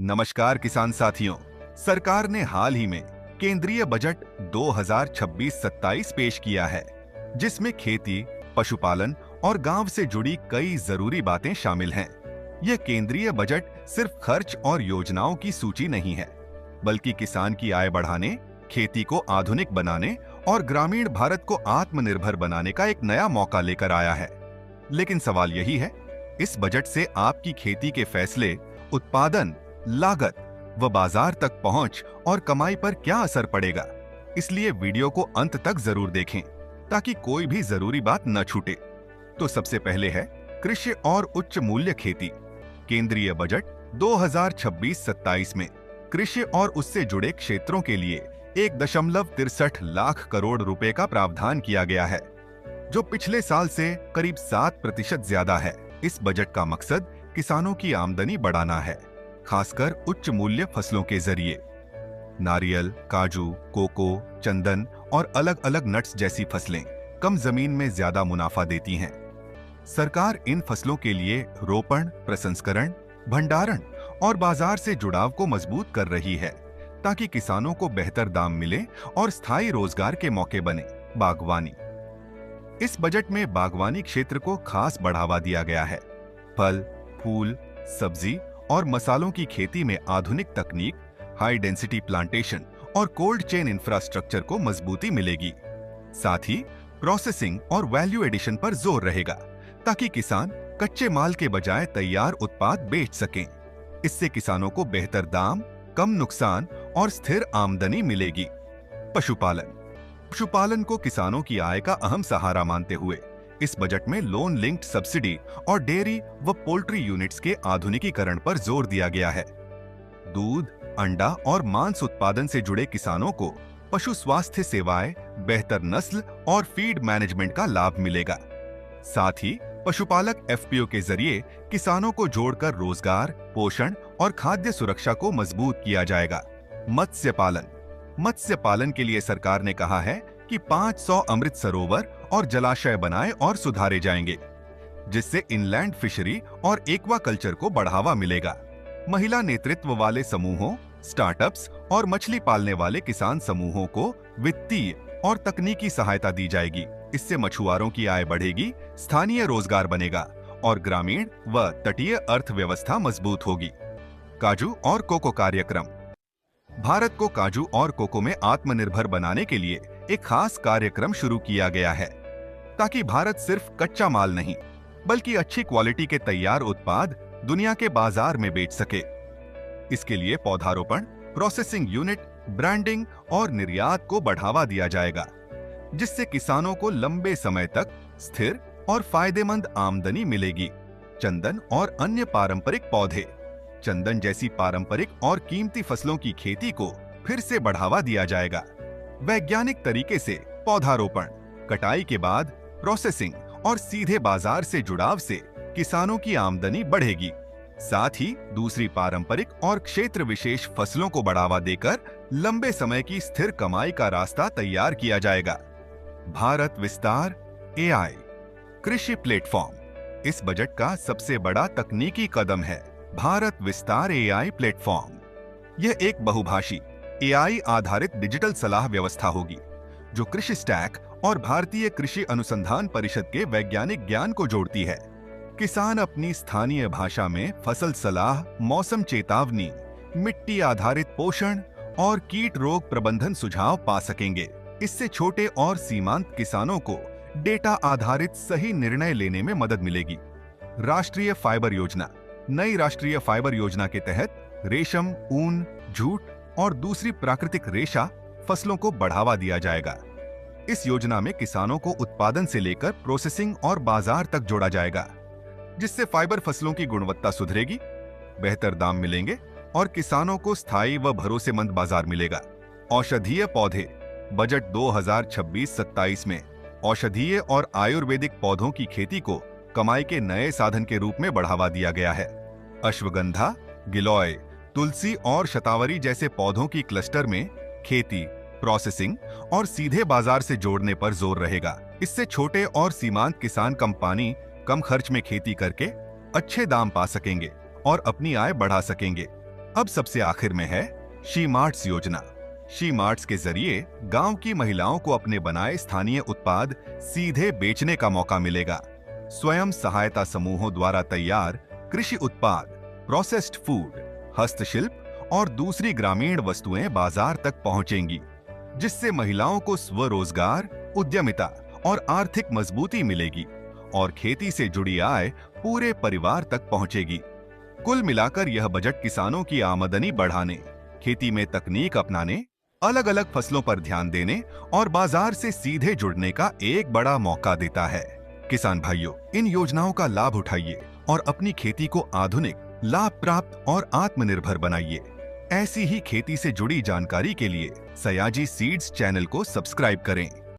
नमस्कार किसान साथियों। सरकार ने हाल ही में केंद्रीय बजट 2026-27 पेश किया है, जिसमें खेती, पशुपालन और गांव से जुड़ी कई जरूरी बातें शामिल हैं। यह केंद्रीय बजट सिर्फ खर्च और योजनाओं की सूची नहीं है, बल्कि किसान की आय बढ़ाने, खेती को आधुनिक बनाने और ग्रामीण भारत को आत्मनिर्भर बनाने का एक नया मौका लेकर आया है। लेकिन सवाल यही है, इस बजट से आपकी खेती के फैसले, उत्पादन, लागत व बाजार तक पहुंच और कमाई पर क्या असर पड़ेगा? इसलिए वीडियो को अंत तक जरूर देखें ताकि कोई भी जरूरी न न छूटे। तो सबसे पहले है कृषि और उच्च मूल्य खेती। केंद्रीय बजट 2026-27 में कृषि और उससे जुड़े क्षेत्रों के लिए 1.63 लाख करोड़ रुपए का प्रावधान किया गया है, जो पिछले साल से करीब 7% ज्यादा है। इस बजट का मकसद किसानों की आमदनी बढ़ाना है, खासकर उच्च मूल्य फसलों के जरिए। नारियल, काजू, कोको, चंदन और अलग अलग नट्स जैसी फसलें कम जमीन में ज्यादा मुनाफा देती हैं। सरकार इन फसलों के लिए रोपण, प्रसंस्करण, भंडारण और बाजार से जुड़ाव को मजबूत कर रही है, ताकि किसानों को बेहतर दाम मिले और स्थायी रोजगार के मौके बने। बागवानी। इस बजट में बागवानी क्षेत्र को खास बढ़ावा दिया गया है। फल, फूल, सब्जी और मसालों की खेती में आधुनिक तकनीक, हाई डेंसिटी प्लांटेशन और कोल्ड चेन इंफ्रास्ट्रक्चर को मजबूती मिलेगी। साथ ही प्रोसेसिंग और वैल्यू एडिशन पर जोर रहेगा, ताकि किसान कच्चे माल के बजाय तैयार उत्पाद बेच सकें। इससे किसानों को बेहतर दाम, कम नुकसान और स्थिर आमदनी मिलेगी। पशुपालन को किसानों की आय का अहम सहारा मानते हुए इस बजट में लोन लिंक्ड सब्सिडी और डेयरी व पोल्ट्री यूनिट्स के आधुनिकीकरण पर जोर दिया गया है। दूध, अंडा और मांस उत्पादन से जुड़े किसानों को पशु स्वास्थ्य सेवाएं, बेहतर नस्ल और फीड मैनेजमेंट का लाभ मिलेगा। साथ ही पशुपालक एफपीओ के जरिए किसानों को जोड़कर रोजगार, पोषण और खाद्य सुरक्षा को मजबूत किया जाएगा। मत्स्य पालन के लिए सरकार ने कहा है कि 500 अमृत सरोवर और जलाशय बनाए और सुधारे जाएंगे, जिससे इनलैंड फिशरी और एक्वाकल्चर को बढ़ावा मिलेगा। महिला नेतृत्व वाले समूहों, स्टार्टअप्स और मछली पालने वाले किसान समूहों को वित्तीय और तकनीकी सहायता दी जाएगी। इससे मछुआरों की आय बढ़ेगी, स्थानीय रोजगार बनेगा और ग्रामीण व तटीय अर्थव्यवस्था मजबूत होगी। काजू और कोको कार्यक्रम। भारत को काजू और कोको में आत्मनिर्भर बनाने के लिए एक खास कार्यक्रम शुरू किया गया है, ताकि भारत सिर्फ कच्चा माल नहीं, बल्कि अच्छी क्वालिटी के तैयार उत्पाद दुनिया के बाजार में बेच सके। इसके लिए पौधारोपण, प्रोसेसिंग यूनिट, ब्रांडिंग और निर्यात को बढ़ावा दिया जाएगा, जिससे किसानों को लंबे समय तक स्थिर और फायदेमंद आमदनी मिलेगी। चंदन और अन्य पारंपरिक पौधे। चंदन जैसी पारंपरिक और कीमती फसलों की खेती को फिर से बढ़ावा दिया जाएगा। वैज्ञानिक तरीके से पौधारोपण, कटाई के बाद प्रोसेसिंग और सीधे बाजार से जुड़ाव से किसानों की आमदनी बढ़ेगी। साथ ही दूसरी पारंपरिक और क्षेत्र विशेष फसलों को बढ़ावा देकर लंबे समय की स्थिर कमाई का रास्ता तैयार किया जाएगा। भारत विस्तार एआई कृषि प्लेटफॉर्म। इस बजट का सबसे बड़ा तकनीकी कदम है भारत विस्तार एआई प्लेटफॉर्म। यह एक बहुभाषी एआई आधारित डिजिटल सलाह व्यवस्था होगी, जो कृषि स्टैक और भारतीय कृषि अनुसंधान परिषद के वैज्ञानिक ज्ञान को जोड़ती है। किसान अपनी स्थानीय भाषा में फसल सलाह, मौसम चेतावनी, मिट्टी आधारित पोषण और कीट रोग प्रबंधन सुझाव पा सकेंगे। इससे छोटे और सीमांत किसानों को डेटा आधारित सही निर्णय लेने में मदद मिलेगी। राष्ट्रीय फाइबर योजना। नई राष्ट्रीय फाइबर योजना के तहत रेशम, ऊन, जूट और दूसरी प्राकृतिक रेशा फसलों को बढ़ावा दिया जाएगा। इस योजना में किसानों को उत्पादन से लेकर प्रोसेसिंग और बाजार तक जोड़ा जाएगा, जिससे फाइबर फसलों की गुणवत्ता सुधरेगी, बेहतर दाम मिलेंगे और किसानों को स्थायी व भरोसेमंद बाजार मिलेगा। औषधीय पौधे। बजट 2026-27 में औषधीय और आयुर्वेदिक पौधों की खेती को कमाई के नए साधन के रूप में बढ़ावा दिया गया है। अश्वगंधा, गिलोय, तुलसी और शतावरी जैसे पौधों की क्लस्टर में खेती, प्रोसेसिंग और सीधे बाजार से जोड़ने पर जोर रहेगा। इससे छोटे और सीमांत किसान कम खर्च में खेती करके अच्छे दाम पा सकेंगे और अपनी आय बढ़ा सकेंगे। अब सबसे आखिर में है शी मार्ट्स योजना। शी मार्ट्स के जरिए गांव की महिलाओं को अपने बनाए स्थानीय उत्पाद सीधे बेचने का मौका मिलेगा। स्वयं सहायता समूहों द्वारा तैयार कृषि उत्पाद, प्रोसेस्ड फूड, हस्तशिल्प और दूसरी ग्रामीण वस्तुएं बाजार तक पहुंचेंगी, जिससे महिलाओं को स्वरोजगार, उद्यमिता और आर्थिक मजबूती मिलेगी और खेती से जुड़ी आय पूरे परिवार तक पहुंचेगी। कुल मिलाकर यह बजट किसानों की आमदनी बढ़ाने, खेती में तकनीक अपनाने, अलग अलग फसलों पर ध्यान देने और बाजार से सीधे जुड़ने का एक बड़ा मौका देता है। किसान भाइयों, इन योजनाओं का लाभ उठाइए और अपनी खेती को आधुनिक, लाभ प्राप्त और आत्मनिर्भर बनाइए। ऐसी ही खेती से जुड़ी जानकारी के लिए सयाजी सीड्स चैनल को सब्सक्राइब करें।